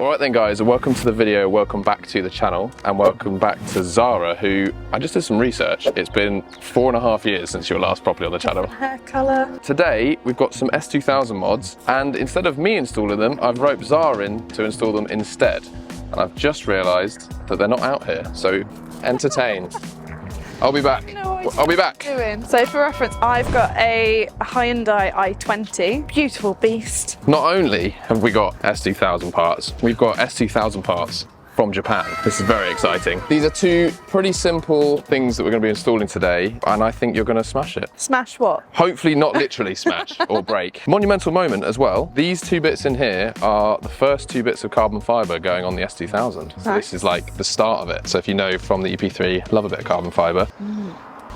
Alright then guys, welcome to the video, welcome back to the channel, and welcome back to Zara, who, I just did some research. It's been 4.5 years since you were last properly on the channel. Hair colour. Today, we've got some S2000 mods, and instead of me installing them, I've roped Zara in to install them instead. And I've just realised that they're not out here, so entertain. I'll be back. I'll be back. So for reference, I've got a Hyundai i20, beautiful beast. Not only have we got S2000 parts, we've got S2000 parts from Japan. This is very exciting. These are two pretty simple things that we're going to be installing today, and I think you're going to smash it. Smash what? Hopefully not literally smash or break. Monumental moment as well. These two bits in here are the first two bits of carbon fibre going on the S2000. So this is like the start of it. So if you know from the EP3, love a bit of carbon fibre.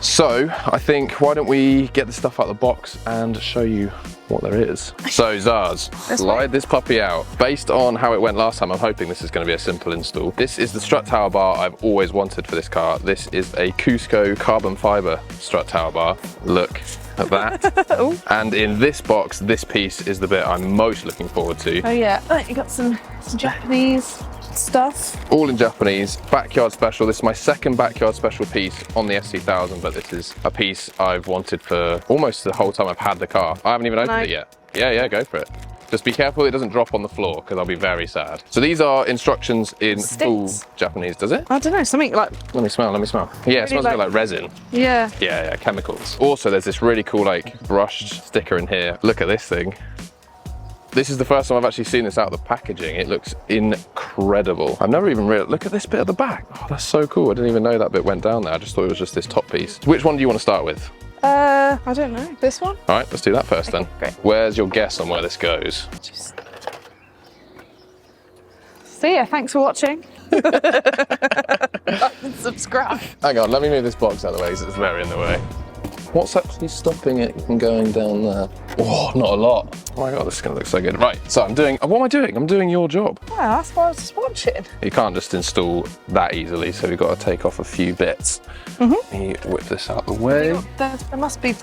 So I think, why don't we get the stuff out of the box and show you what there is. So Zars, slide this puppy out. Based on how it went last time, I'm hoping this is going to be a simple install. This is the strut tower bar I've always wanted for this car. This is a Cusco carbon fibre strut tower bar. Look at that. And in this box, this piece is the bit I'm most looking forward to. Oh yeah, you got some Japanese stuff. All in Japanese, backyard special. This is my second backyard special piece on the S2000, but this is a piece I've wanted for almost the whole time I've had the car. I haven't even opened it yet. Yeah, go for it. Just be careful it doesn't drop on the floor, because I'll be very sad. So these are instructions in full Japanese, does it? I don't know, something like... Let me smell. Yeah, it smells a bit like resin. Yeah. Yeah, chemicals. Also, there's this really cool like brushed sticker in here. Look at this thing. This is the first time I've actually seen this out of the packaging. It looks incredible. I've never even realized, look at this bit at the back. Oh, that's so cool. I didn't even know that bit went down there. I just thought it was just this top piece. Which one do you want to start with? I don't know. This one? All right, let's do that first then. Great. Where's your guess on where this goes? So yeah, thanks for watching. Like and subscribe. Hang on, let me move this box out of the way because it's very in the way. What's actually stopping it from going down there? Oh, not a lot. Oh my God, this is gonna look so good. Right, so what am I doing? I'm doing your job. Well, that's what I was just watching. You can't just install that easily, so we've got to take off a few bits. Let me whip this out of the way. There must be,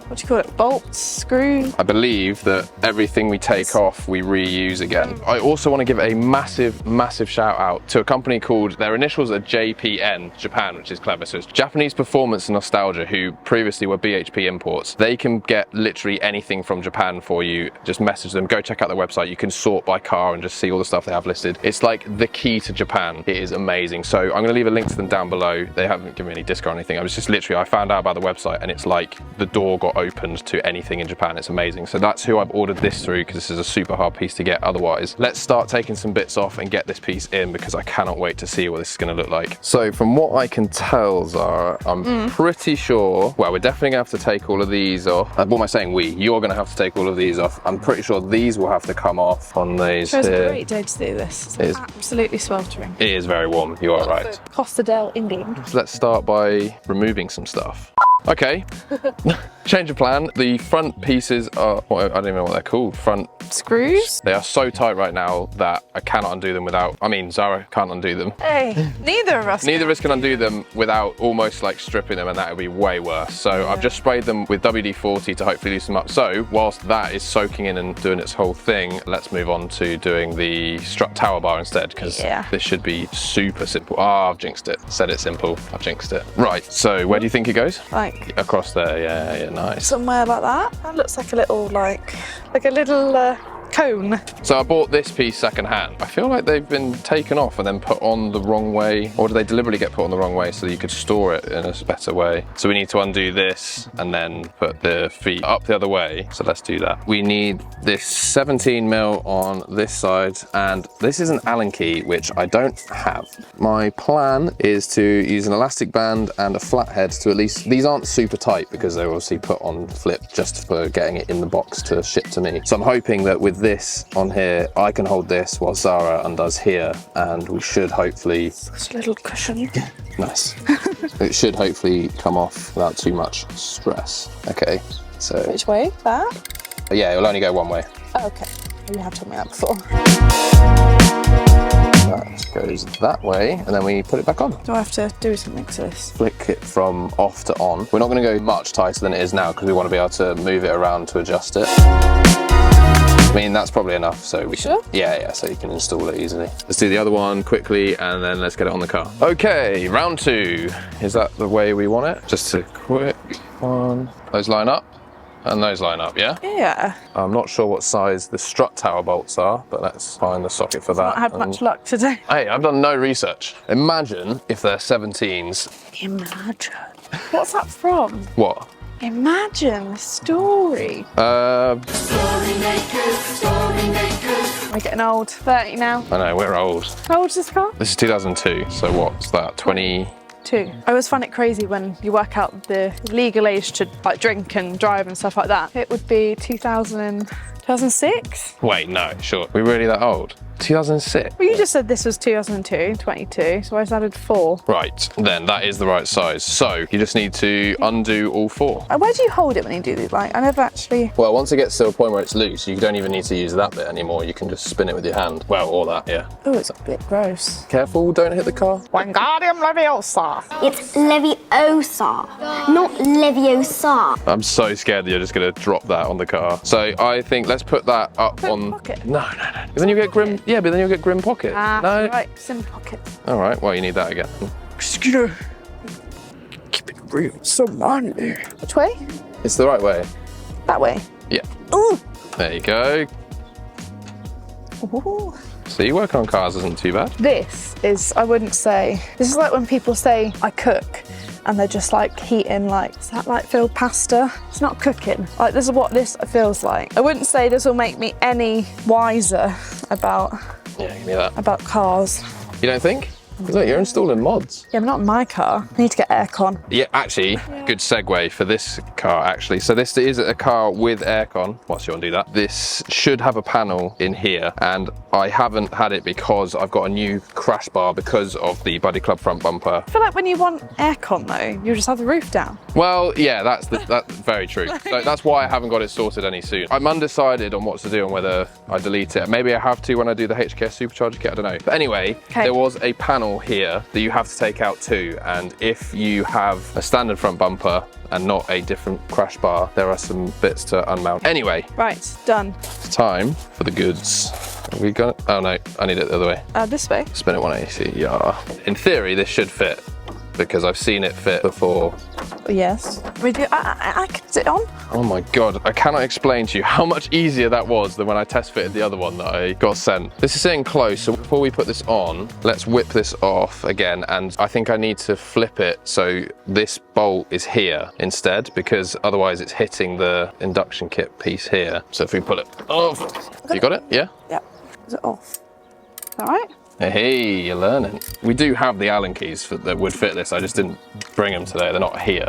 what do you call it, bolts, screws? I believe that everything we take off, we reuse again. I also want to give a massive, massive shout out to a company called, their initials are JPN, Japan, which is clever. So it's Japanese Performance and Nostalgia, who previously were BHP imports. They can get literally anything from Japan for you. Just message them, go check out their website. You can sort by car and just see all the stuff they have listed. It's like the key to Japan. It is amazing. So I'm going to leave a link to them down below. They haven't given me any discount or anything. I was just literally, I found out about the website and it's like the door got opened to anything in Japan. It's amazing. So that's who I've ordered this through, because this is a super hard piece to get otherwise. Let's start taking some bits off and get this piece in, because I cannot wait to see what this is going to look like. So from what I can tell, Zara, I'm pretty sure, well, we're definitely going to have to take all of these off. What am I saying? You're going to have to take all of these off. I'm pretty sure these will have to come off on these here. It's a great day to do this. It's absolutely sweltering. It is very warm. You are right. Costa del England. So let's start by removing some stuff. Okay, change of plan. The front pieces are, I don't even know what they're called. Front screws? They are so tight right now that I cannot undo them without, Zara can't undo them. Hey, neither of us can undo them without almost like stripping them, and that would be way worse. So I've just sprayed them with WD-40 to hopefully loosen them up. So whilst that is soaking in and doing its whole thing, let's move on to doing the strut tower bar instead, because this should be super simple. Oh, I've jinxed it. Said it simple, I've jinxed it. Right, so where do you think it goes? Like across there, yeah, nice. Somewhere like that. That looks like a little, like a little cone. So I bought this piece secondhand. I feel like they've been taken off and then put on the wrong way, or do they deliberately get put on the wrong way so that you could store it in a better way? So we need to undo this and then put the feet up the other way. So let's do that. We need this 17mm on this side, and this is an Allen key, which I don't have. My plan is to use an elastic band and a flathead to at least, these aren't super tight because they're obviously put on flip just for getting it in the box to ship to me. So I'm hoping that with this on here, I can hold this while Zara undoes here, and we should hopefully... It's a little cushion. Nice. It should hopefully come off without too much stress. Okay, so... Which way? That? Yeah, it'll only go one way. Oh, okay. You have told me that before. That goes that way, and then we put it back on. Do I have to do something to this? Flick it from off to on. We're not going to go much tighter than it is now, because we want to be able to move it around to adjust it. I mean, that's probably enough, so we Sure? can, yeah, so you can install it easily. Let's do the other one quickly and then let's get it on the car. Okay, round 2. Is that the way we want it? Just a quick one. Those line up and those line up, yeah? Yeah. I'm not sure what size the strut tower bolts are, but let's find the socket for that. Not had much luck today. Hey, I've done no research. Imagine if they're 17s. Imagine. What's that from? What? Imagine the story. We're getting old. 30 now. I know, we're old. How old is this car? This is 2002, so what's that, 20? 2. I always find it crazy when you work out the legal age to like drink and drive and stuff like that. It would be 2006? Wait, no, sure. We're really that old? 2006? Well, you just said this was 2002, 22, so I just added 4. Right, then that is the right size. So you just need to undo all 4. Where do you hold it when you do these? Like, I never actually... Well, once it gets to a point where it's loose, you don't even need to use that bit anymore. You can just spin it with your hand. Well, or that, yeah. Oh, it's a bit gross. Careful, don't hit the car. Wingardium Leviosa. It's Leviosa, not Leviosa. I'm so scared that you're just going to drop that on the car. So I think let's put that up Put it in on... the pocket. No. Then you get grim... Yeah, but then you'll get grim pocket. No. Right, it's in the pocket. All right, well, you need that again. Keep it real. So manly. Which way? It's the right way. That way. Yeah. Ooh. There you go. Ooh. See, working on cars isn't too bad. This is, I wouldn't say, this is like when people say, I cook, and they're just like heating, like, is that like filled pasta? It's not cooking. Like, this is what this feels like. I wouldn't say this will make me any wiser about Yeah, give me that. cars. You don't think? Look, you're installing mods. Yeah, but not in my car. I need to get aircon. Yeah, actually, good segue for this car, actually. So this is a car with aircon. Whilst you want to do that, this should have a panel in here, and I haven't had it because I've got a new crash bar because of the Buddy Club front bumper. I feel like when you want aircon though, you just have the roof down. Well, yeah, that's very true. So that's why I haven't got it sorted any soon. I'm undecided on what to do and whether I delete it. Maybe I have to when I do the HKS supercharger kit, I don't know. But anyway, there was a panel here that you have to take out too, and if you have a standard front bumper and not a different crash bar, there are some bits to unmount. Anyway, Right, done. it's time for the goods. Have we got it? Oh no, I need it the other way. This way. Spin it 180, yeah. In theory, this should fit because I've seen it fit before. Yes. I can sit on. Oh my God, I cannot explain to you how much easier that was than when I test fitted the other one that I got sent. This is sitting close, so before we put this on, let's whip this off again, and I think I need to flip it so this bolt is here instead, because otherwise it's hitting the induction kit piece here. So if we pull it off, you got it? Yeah? Yeah. Is it off? All right. Hey, you're learning. We do have the Allen keys that would fit this, I just didn't bring them today, they're not here.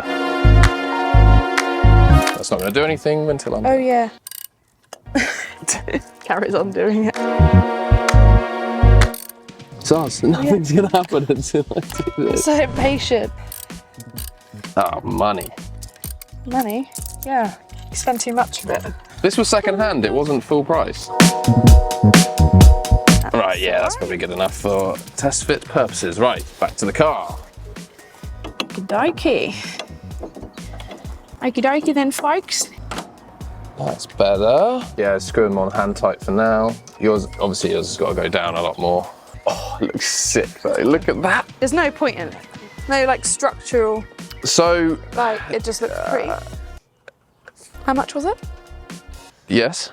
That's not going to do anything until I'm... Oh yeah. Carries on doing it. Sus, nothing's going to happen until I do this. So impatient. Oh, money. Money? Yeah. You spend too much of it. This was second hand, it wasn't full price. Right, yeah, that's probably good enough for test fit purposes. Right, back to the car. Okey-dokey. Okey-dokey then, folks. That's better. Yeah, screw them on hand tight for now. Yours has got to go down a lot more. Oh, it looks sick though, look at that. There's no point in it. No like structural, So, like it just looks pretty. How much was it? yes.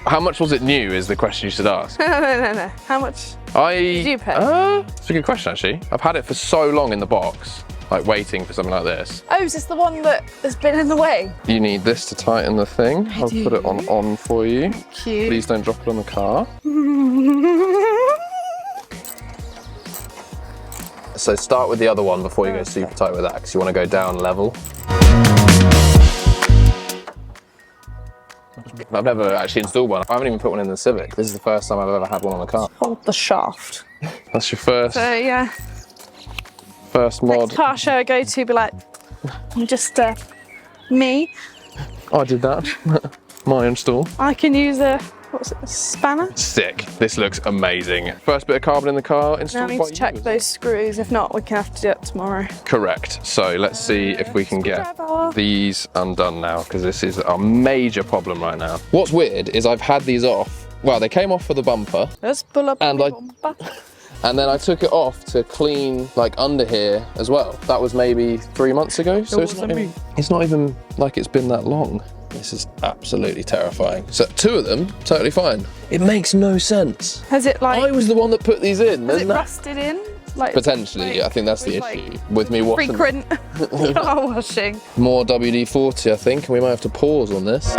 How much was it new is the question you should ask. No. How much? Did you pay? It's a good question actually. I've had it for so long in the box, like waiting for something like this. Oh, is this the one that has been in the way? You need this to tighten the thing. I'll put it on for you. Cute. Please don't drop it on the car. So start with the other one before you go super tight with that, because you want to go down level. I've never actually installed one. I haven't even put one in the Civic. This is the first time I've ever had one on a car. Hold the shaft. That's your first Yeah. first mod. Next car show I go to, be like, just me. I did that. My install. I can use a What's it? A spanner? Sick. This looks amazing. First bit of carbon in the car Now installed I need by to you, check is it? those screws. If not, we can have to do it tomorrow. Correct. So let's see if we can get Screwdriver. these undone now, because this is a major problem right now. What's weird is I've had these off. Well, they came off for the bumper, Let's pull up And the I- bumper. and then I took it off to clean like under here as well. That was maybe 3 months ago, so it's not even like it's been that long. This is absolutely terrifying. So 2 of them, totally fine. It makes no sense. Has it like? I was the one that put these in. Has it and that- rusted in? Like Potentially, I think that's the like issue with me washing. frequent car washing. More WD-40, I think, and we might have to pause on this.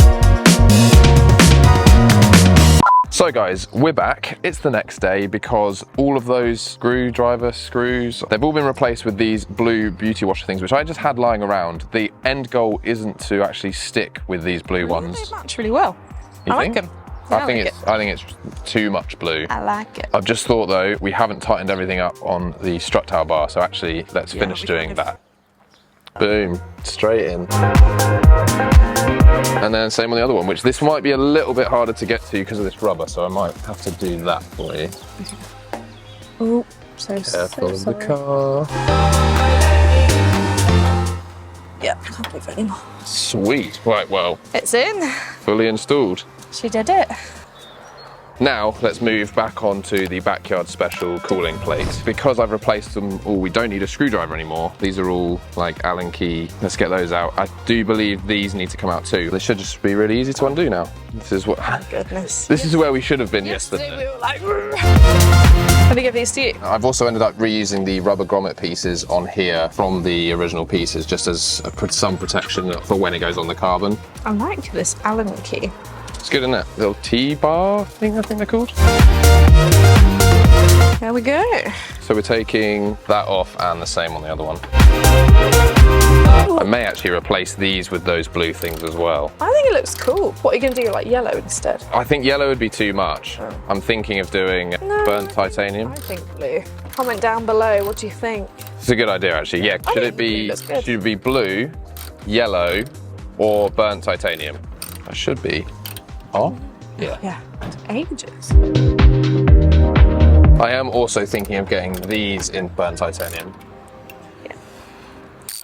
So guys, we're back. It's the next day because all of those screwdriver screws, they've all been replaced with these blue beauty washer things, which I just had lying around. The end goal isn't to actually stick with these blue ones. They match really well. You I think? like them. I think it's too much blue. I like it. I've just thought though, we haven't tightened everything up on the strut tail bar, so actually let's finish doing that. Boom, straight in. And then same on the other one, which this might be a little bit harder to get to because of this rubber, so I might have to do that for you. Oh, so Careful of the sorry. car. Yeah, can't move anymore. Sweet, right, well, It's in. fully installed. She did it. Now let's move back onto the backyard special cooling plates. Because I've replaced them all, we don't need a screwdriver anymore. These are all like Allen key. Let's get those out. I do believe these need to come out too. They should just be really easy to undo now. This is what. Goodness. This is where we should have been yesterday. We were like, let me give these to you. I've also ended up reusing the rubber grommet pieces on here from the original pieces, just as some protection for when it goes on the carbon. I like this Allen key. It's good, isn't it? Little T-bar thing, I think they're called. There we go. So we're taking that off and the same on the other one. I may actually replace these with those blue things as well. I think it looks cool. What are you going to do, like yellow instead? I think yellow would be too much. I'm thinking of doing burnt titanium. I think blue. Comment down below, what do you think? It's a good idea actually, yeah. Should it be blue, yellow, or burnt titanium? That should be. Oh? Yeah. Yeah, it's ages. I am also thinking of getting these in burnt titanium. Yeah.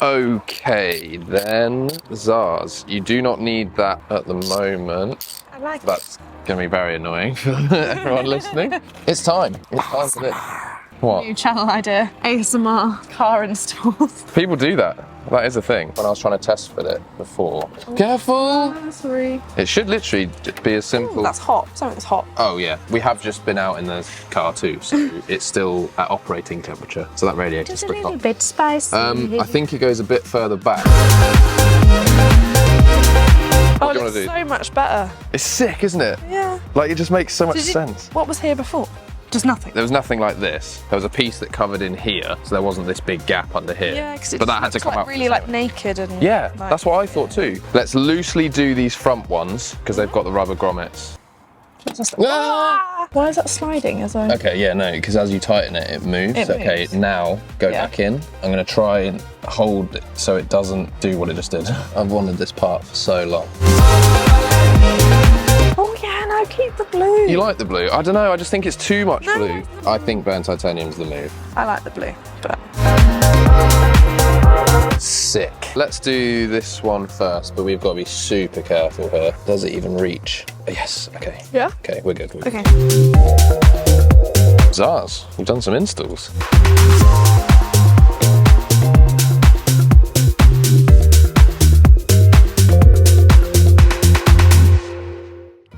Okay, then Zars. You do not need that at the moment. I like That's going to be very annoying for everyone listening. It's time. It's time for this. What? New channel idea, ASMR car installs. People do that. That is a thing. When I was trying to test fit it before. Careful! Sorry. It should literally be as simple. That's hot. Something that's hot. Oh yeah, we have just been out in the car too, so it's still at operating temperature. So that radiator's Just a pretty little hot. bit spicy. I think it goes a bit further back. Oh, What it do you looks wanna do? so much better. It's sick, isn't it? Yeah. Like it just makes so much sense. What was here before? Just nothing. There was nothing like this. There was a piece that covered in here, so there wasn't this big gap under here. Yeah, because but that had to come like out. really like naked and. Yeah, like, that's what I thought too. Let's loosely do these front ones because they've got the rubber grommets. Ah! Why is that sliding as I? Okay, yeah, no, because as you tighten it, it moves. It Okay, moves. now go Yeah. back in. I'm gonna try and hold it so it doesn't do what it just did. I've wanted this part for so long. Oh yeah, no, keep the blue. You like the blue? I don't know, I just think it's too much blue. I think burnt titanium's the move. I like the blue, but. Sick. Let's do this one first, but we've got to be super careful here. Does it even reach? Yes, okay. Yeah. Okay, we're good. Okay. Zars, we've done some installs.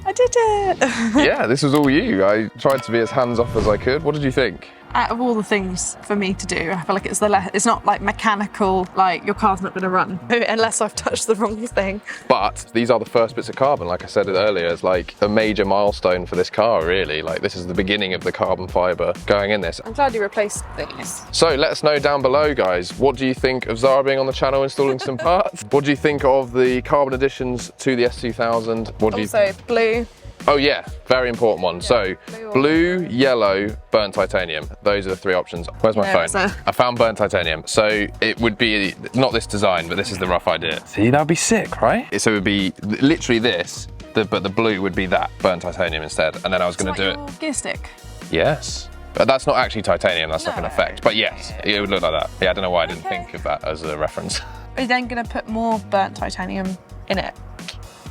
I did it. Yeah, this was all you. I tried to be as hands-off as I could. What did you think? Out of all the things for me to do, I feel like it's it's not like mechanical, like your car's not going to run unless I've touched the wrong thing. But these are the first bits of carbon, like I said earlier. It's like a major milestone for this car, really. Like this is the beginning of the carbon fibre going in this. I'm glad you replaced these. So let us know down below, guys. What do you think of Zara being on the channel installing some parts? What do you think of the carbon additions to the S2000? What do you Also, blue. Oh yeah, very important one. So, blue or- blue, yellow, burnt titanium. Those are the three options. Where's my There, phone? it's there. I found burnt titanium. So it would be, not this design, but this is the rough idea. See, that'd be sick, right? So it would be literally this, but the blue would be that, burnt titanium instead. And then I was going to do it. Gear stick. Yes. But that's not actually titanium, that's like an No. effect. But yes, it would look like that. Yeah, I don't know why I didn't think of that as a reference. We're then going to put more burnt titanium in it.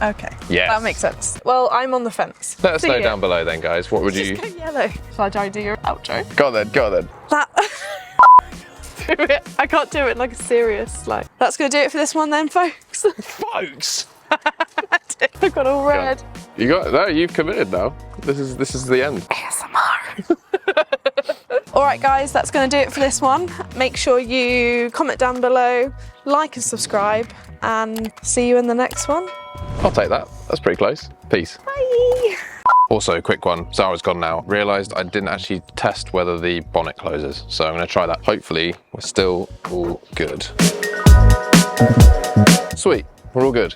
Okay. Yes. That makes sense. Well, I'm on the fence. Let us See know you. down below then, guys. What would you... Just go yellow. Shall I try and do your outro? Go on then, go on then. That. Do it. I can't do it in like a serious, like. That's going to do it for this one then, folks. Folks! I've got all red. You got... No, you've committed now. This is the end. ASMR. All right, guys, that's going to do it for this one. Make sure you comment down below, like and subscribe, and see you in the next one. I'll take that. That's pretty close. Peace. Bye. Also, quick one. Zara's gone now. Realised I didn't actually test whether the bonnet closes, so I'm going to try that. Hopefully, we're still all good. Sweet. We're all good.